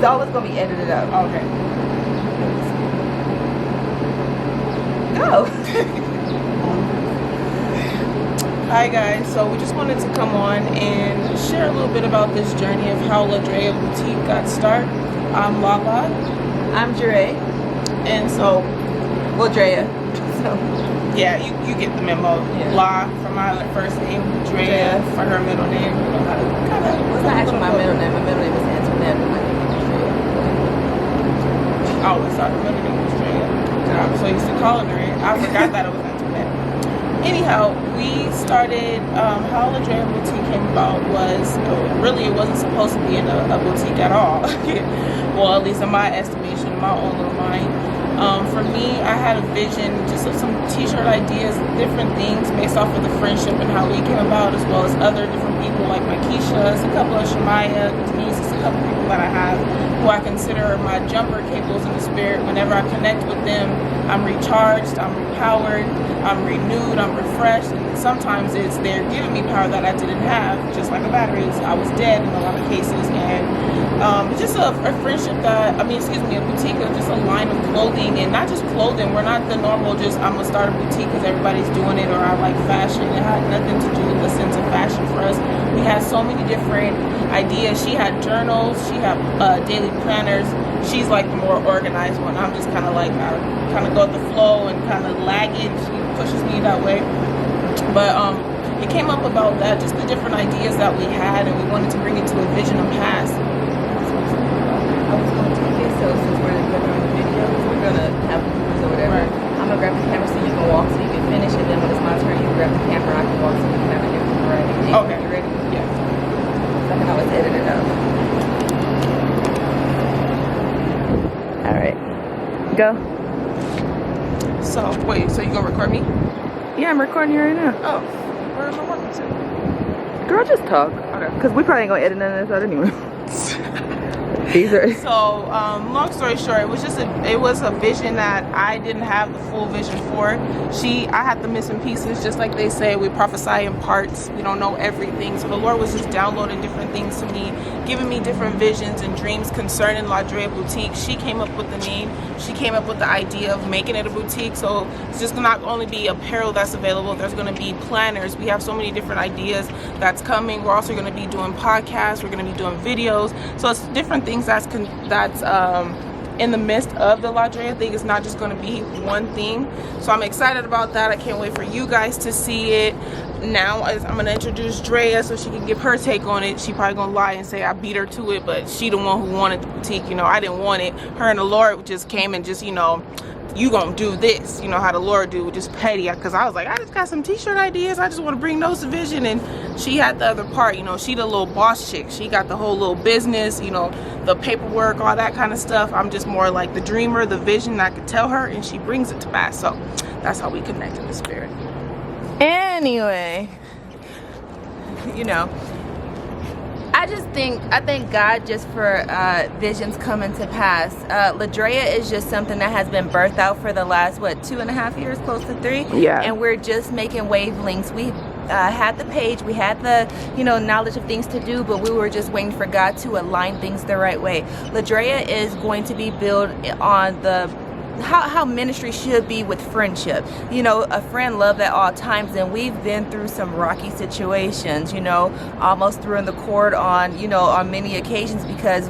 It's always gonna be edited out. Okay. Go. Hi guys, so we just wanted to come on and share a little bit about this journey of how LaDrea Boutique got started. I'm Lala. I'm Drea. And so, well, Drea. So yeah, you get the memo. Yeah. La for my first name, Drea for her middle name. Well, it's not actually my middle name. My middle name is Antoinette, but my name is Drea. I always thought her middle name was Drea. So I used to call her Drea. I forgot that it was Antoinette. Anyhow, we started, how LaDrea Boutique came about was, really it wasn't supposed to be in a boutique at all. Well, at least in my estimation, in my own little mind. For me, I had a vision just of some t-shirt ideas, different things based off of the friendship and how we came about, as well as other different people like my Keisha's, a couple of Shemaya, Denise, a couple of people that I have who I consider my jumper cables in the spirit. Whenever I connect with them, I'm recharged, I'm empowered, I'm renewed, I'm refreshed. And sometimes they're giving me power that I didn't have, just like a battery. I was dead in a lot of cases. And it's just a friendship that, a boutique of just a line of clothing, and not just clothing. We're not the normal just I'm gonna start a boutique because everybody's doing it, or I like fashion. It had nothing to do with the sense of fashion for us. We had so many different ideas. She had journals, she had daily planners. She's like the more organized one. I'm just kind of like, I kind of go with the flow and kind of lag it. She pushes me that way. But it came up about that, just the different ideas that we had, and we wanted to bring it to a vision of past. I was going to take it, so since we're doing the videos, we're going to have bloopers or whatever. Right. I'm going to grab the camera so you can walk so you can finish, and then when it's my turn, you grab the camera, I can walk so we can have everything ready. Okay. You ready? Yeah. So I can always edit it out. Alright. Go. So, wait, so you gonna record me? Yeah, I'm recording you right now. Oh, where am I wanting to? Girl, just talk. Okay. Because we probably ain't going to edit none of this out anyway. These are... So, long story short, it was a vision that I didn't have the full vision for. I had the missing pieces, just like they say, we prophesy in parts. We don't know everything. So the Lord was just downloading different things to me, giving me different visions and dreams concerning LaDrea Boutique. She came up with the name. She came up with the idea of making it a boutique. So it's just not only be apparel that's available, there's going to be planners. We have so many different ideas that's coming. We're also going to be doing podcasts. We're going to be doing videos. So it's different things that's in the midst of the LaDrea thing. It's not just going to be one thing. So I'm excited about that. I can't wait for you guys to see it. Now I'm going to introduce Drea so she can give her take on it. She probably going to lie and say I beat her to it, but she the one who wanted the boutique. You know, I didn't want it. Her and the Lord just came and just, you know, you gonna do this, you know how the Lord do, just petty, because I was like, I just got some t-shirt ideas, I just want to bring those to vision. And she had the other part, you know, she the little boss chick, she got the whole little business, you know, the paperwork, all that kind of stuff. I'm just more like the dreamer, the vision. I could tell her and she brings it to pass. So that's how we connect in the spirit. Anyway, you know, I thank God just for visions coming to pass. LaDrea is just something that has been birthed out for the last, what, 2.5 years, close to 3? Yeah. And we're just making wavelengths. We had the page, we had the, you know, knowledge of things to do, but we were just waiting for God to align things the right way. LaDrea is going to be built on the how ministry should be with friendship. You know, a friend loved at all times, and we've been through some rocky situations, you know, almost throwing the cord on, you know, on many occasions, because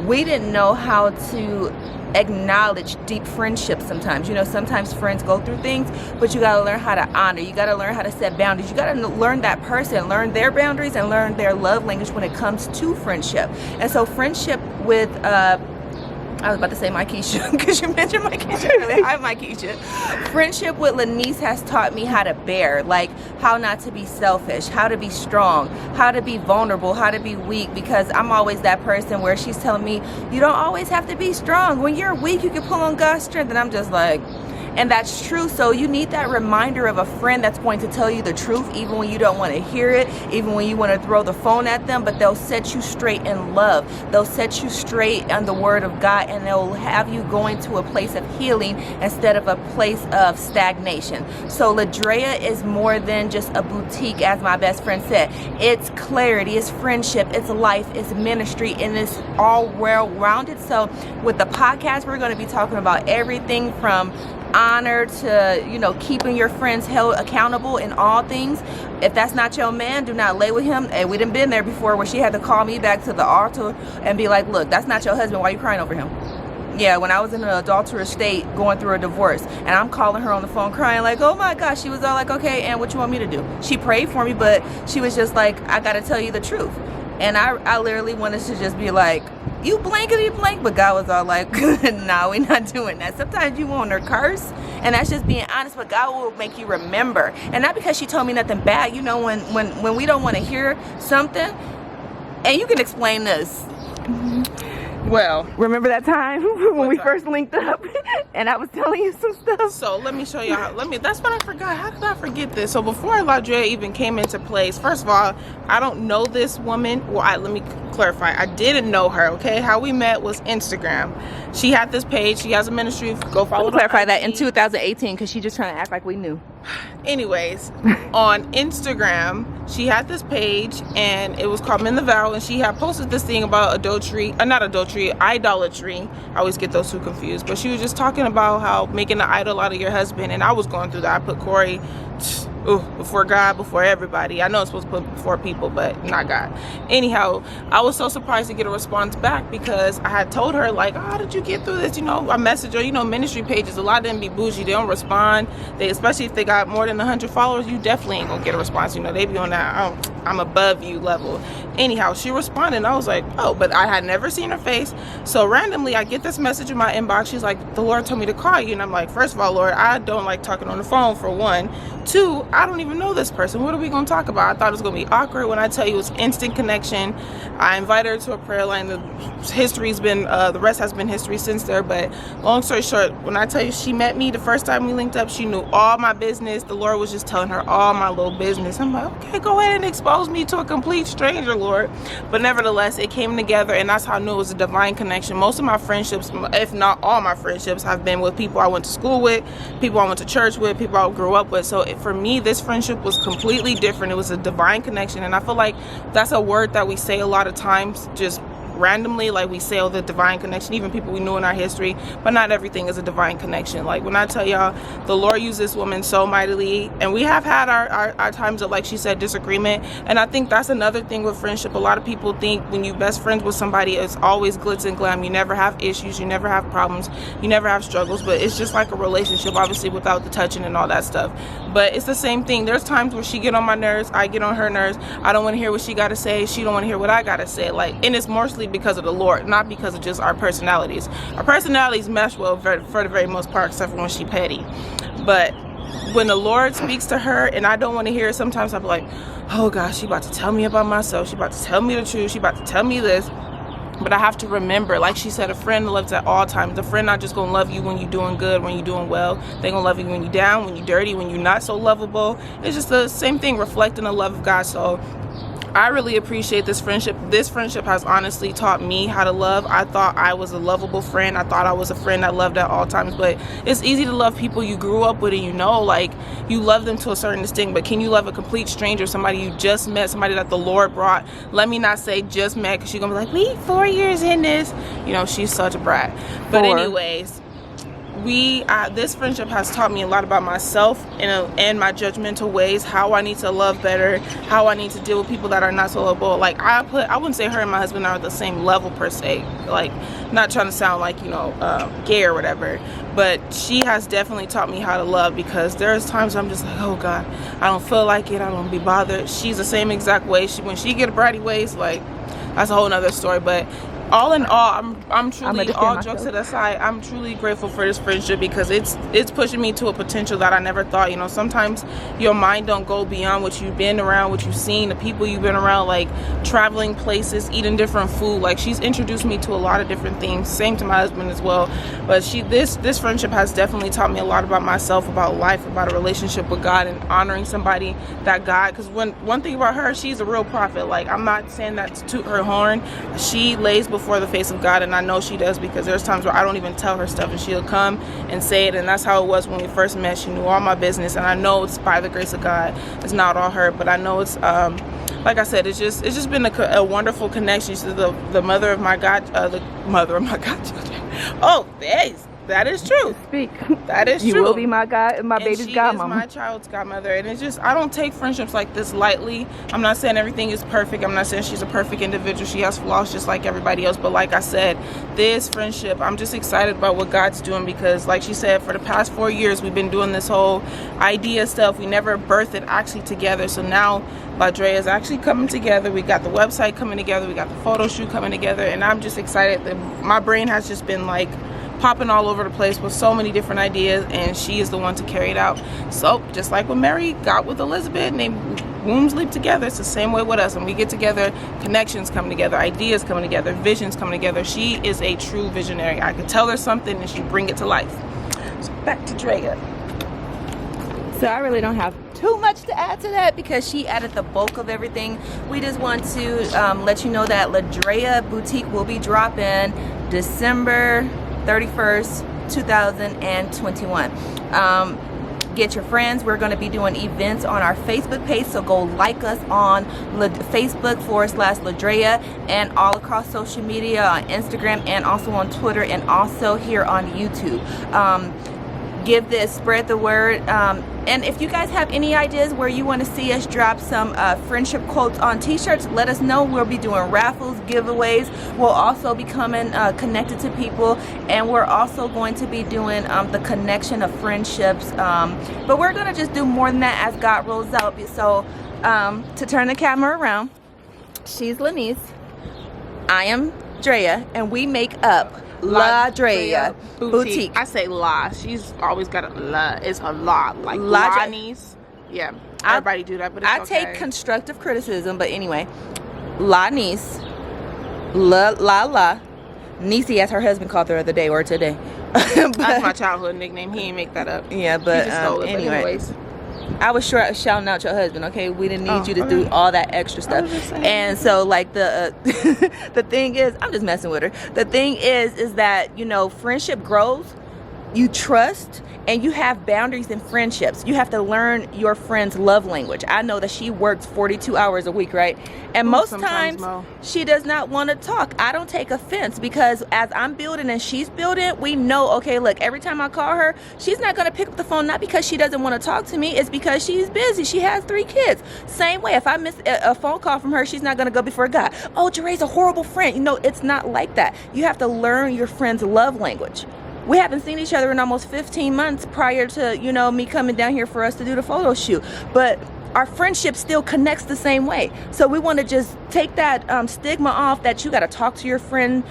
we didn't know how to acknowledge deep friendships sometimes. You know, sometimes friends go through things, but you got to learn how to honor. You got to learn how to set boundaries. You got to learn that person, learn their boundaries, and learn their love language when it comes to friendship. And so friendship with I was about to say my Keisha, because you mentioned my Keisha earlier. Hi, my Keisha. Friendship with Laneice has taught me how to bear, like how not to be selfish, how to be strong, how to be vulnerable, how to be weak, because I'm always that person where she's telling me, you don't always have to be strong. When you're weak, you can pull on God's strength. And I'm just like, And that's true. So you need that reminder of a friend that's going to tell you the truth, even when you don't want to hear it, even when you want to throw the phone at them, but they'll set you straight in love. They'll set you straight on the word of God, and they'll have you going to a place of healing instead of a place of stagnation. So LaDrea is more than just a boutique, as my best friend said. It's clarity, it's friendship, it's life, it's ministry, and it's all well-rounded. So with the podcast, we're going to be talking about everything from honor to, you know, keeping your friends held accountable in all things. If that's not your man, do not lay with him. And we done been there before where she had to call me back to the altar and be like, look, that's not your husband. Why are you crying over him? Yeah, when I was in an adulterous state going through a divorce, and I'm calling her on the phone crying like, oh my gosh. She was all like, okay, and what you want me to do? She prayed for me, but she was just like, I gotta tell you the truth. And I literally wanted to just be like, you blankety blank, but God was all like, no, we're not doing that. Sometimes you want her curse, and that's just being honest, but God will make you remember. And not because she told me nothing bad. You know, when we don't want to hear something, and you can explain this. Well, remember that time when we first linked up and I was telling you some stuff? So let me show y'all. That's what I forgot. How did I forget this? So before LaDrea even came into place, first of all, I don't know this woman. Well, let me clarify. I didn't know her, okay? How we met was Instagram. She had this page. She has a ministry. Go follow her. Clarify that in 2018 because she's just trying to act like we knew. Anyways, on Instagram, she had this page and it was called Men the Vow, and she had posted this thing about idolatry. I always get those two confused, but she was just talking about how making an idol out of your husband, and I was going through that. I put Corey before God, before everybody. I know it's supposed to put before people, but not God. Anyhow, I was so surprised to get a response back because I had told her, like, how did you get through this? You know, I messaged her. You know, ministry pages, a lot of them be bougie. They don't respond. Especially if they got more than 100 followers, you definitely ain't gonna get a response. You know, they be on that I'm above you level. Anyhow, she responded, and I was like, oh, but I had never seen her face. So randomly, I get this message in my inbox. She's like, the Lord told me to call you. And I'm like, first of all, Lord, I don't like talking on the phone, for one. Two, I don't even know this person. What are we going to talk about? I thought it was going to be awkward. When I tell you it's instant connection. I invited her to a prayer line. The rest has been history since there. But long story short, when I tell you she met me the first time we linked up, she knew all my business. The Lord was just telling her all my little business. I'm like, okay, go ahead and expose me to a complete stranger, Lord. But nevertheless, it came together, and that's how I knew it was a divine connection. Most of my friendships, if not all my friendships, have been with people I went to school with, people I went to church with, people I grew up with. So for me, this friendship was completely different. It was a divine connection, and I feel like that's a word that we say a lot of times, just randomly, like we say, oh, the divine connection, even people we knew in our history, but not everything is a divine connection. Like when I tell y'all, the Lord used this woman so mightily, and we have had our times of, like she said, disagreement. And I think that's another thing with friendship. A lot of people think when you're best friends with somebody, it's always glitz and glam. You never have issues, you never have problems, you never have struggles, but it's just like a relationship, obviously without the touching and all that stuff. But it's the same thing. There's times where she get on my nerves, I get on her nerves. I don't want to hear what she got to say, she don't want to hear what I got to say. Like, and it's mostly because of the Lord, not because of just our personalities. Our personalities mesh well for the very most part, except for when she petty. But when the Lord speaks to her and I don't want to hear it, sometimes I'm like, oh gosh, she about to tell me about myself, she about to tell me the truth, she about to tell me this. But I have to remember, like she said, a friend loves at all times. A friend not just gonna love you when you're doing good, when you're doing well. They gonna love you when you're down, when you're dirty, when you're not so lovable. It's just the same thing, reflecting the love of God. So I really appreciate this friendship. This friendship has honestly taught me how to love. I thought I was a lovable friend. I thought I was a friend that loved at all times. But it's easy to love people you grew up with and you know, like, you love them to a certain extent. But can you love a complete stranger, somebody you just met, somebody that the Lord brought? Let me not say just met, because she's going to be like, we 4 years in this. You know, she's such a brat. But anyways, this friendship has taught me a lot about myself and my judgmental ways, how I need to love better, how I need to deal with people that are not so lovable. Like I wouldn't say her and my husband are at the same level per se, like not trying to sound like, you know, gay or whatever, but she has definitely taught me how to love, because there's times I'm just like, oh God, I don't feel like it, I don't be bothered. She's the same exact way. When she get a bratty ways, like, that's a whole nother story. But all in all, I'm I'm truly, all jokes to the side, I'm truly grateful for this friendship because it's pushing me to a potential that I never thought. You know, sometimes your mind don't go beyond what you've been around, what you've seen, the people you've been around, like traveling places, eating different food. Like, she's introduced me to a lot of different things. Same to my husband as well. But this friendship has definitely taught me a lot about myself, about life, about a relationship with God, and honoring somebody that God. Because one thing about her, she's a real prophet. Like, I'm not saying that to toot her horn. She lays before the face of God, and I know she does, because there's times where I don't even tell her stuff and she'll come and say it. And that's how it was when we first met. She knew all my business, and I know it's by the grace of God. It's not all her, but I know it's like I said, it's just been a wonderful connection. She's the mother of my godchildren. Oh, that is true. Speak. That is true. You will be my baby's godmama. She is my child's godmother, and it's just, I don't take friendships like this lightly. I'm not saying everything is perfect. I'm not saying she's a perfect individual. She has flaws just like everybody else. But like I said, this friendship, I'm just excited about what God's doing, because like she said, for the past 4 years, we've been doing this whole idea stuff. We never birthed it actually together. So now LaDrea is actually coming together. We got the website coming together. We got the photo shoot coming together, and I'm just excited that my brain has just been like popping all over the place with so many different ideas, and she is the one to carry it out. So just like when Mary got with Elizabeth and they wombs leap together, it's the same way with us. When we get together, connections come together, ideas coming together, visions coming together. She is a true visionary. I could tell her something and she bring it to life. So back to Drea. So I really don't have too much to add to that, because she added the bulk of everything. We just want to let you know that LaDrea Boutique will be dropping December 31st, 2021. Get your friends. We're going to be doing events on our Facebook page, so go like us on Facebook/LaDrea, and all across social media, on Instagram, and also on Twitter, and also here on YouTube. Give this, spread the word, and if you guys have any ideas where you want to see us drop some friendship quotes on t-shirts, let us know. We'll be doing raffles, giveaways. We'll also be coming connected to people, and we're also going to be doing the connection of friendships, but we're going to just do more than that as God rolls out. So to turn the camera around, she's Laneice, I am Drea, and we make up LaDrea Boutique. I say La. She's always got a La. It's a La. Like Laneice. Yeah. Everybody do that, but it's I take constructive criticism, but anyway. Laneice. La. Niecy, as her husband called her the other day or today. That's my childhood nickname. He ain't make that up. Yeah, but anyways. I was shouting out your husband, okay? We didn't need you to do all that extra stuff. And so, like, the the thing is, I'm just messing with her. The thing is that, you know, friendship grows, you trust, and you have boundaries in friendships. You have to learn your friend's love language. I know that she works 42 hours a week, right? And most times she does not want to talk. I don't take offense, because as I'm building and she's building, we know, okay, look, every time I call her, she's not going to pick up the phone, not because she doesn't want to talk to me. It's because she's busy. She has 3 kids. Same way, if I miss a phone call from her, she's not going to go before God. Oh, Jere's a horrible friend. You know, it's not like that. You have to learn your friend's love language. We haven't seen each other in almost 15 months prior to, you know, me coming down here for us to do the photo shoot. But our friendship still connects the same way. So we want to just take that stigma off that you got to talk to your friend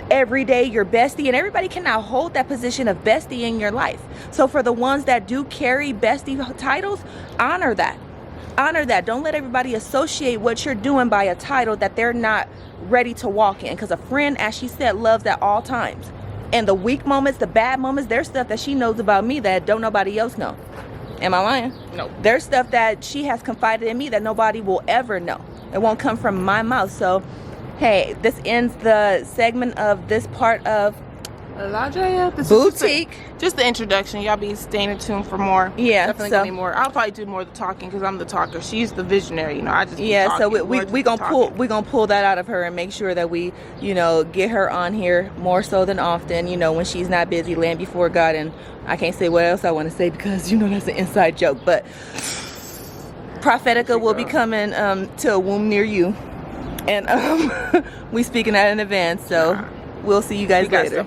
every day, your bestie, and everybody cannot hold that position of bestie in your life. So for the ones that do carry bestie titles, honor that. Honor that. Don't let everybody associate what you're doing by a title that they're not ready to walk in. Because a friend, as she said, loves at all times. And the weak moments, the bad moments, there's stuff that she knows about me that don't nobody else know. Am I lying? No. There's stuff that she has confided in me that nobody will ever know. It won't come from my mouth. So, hey, this ends the segment of this part of LaDrea Boutique. Just the introduction. Y'all be staying tuned for more. Yeah, definitely gonna be more. I'll probably do more of the talking, because I'm the talker. She's the visionary. You know, I just so we gonna pull that out of her and make sure that we, you know, get her on here more so than often. You know, when she's not busy, laying before God. And I can't say what else I want to say, because you know that's an inside joke. But Prophetica will be coming to a womb near you, and we speaking that in advance. So we'll see you guys later.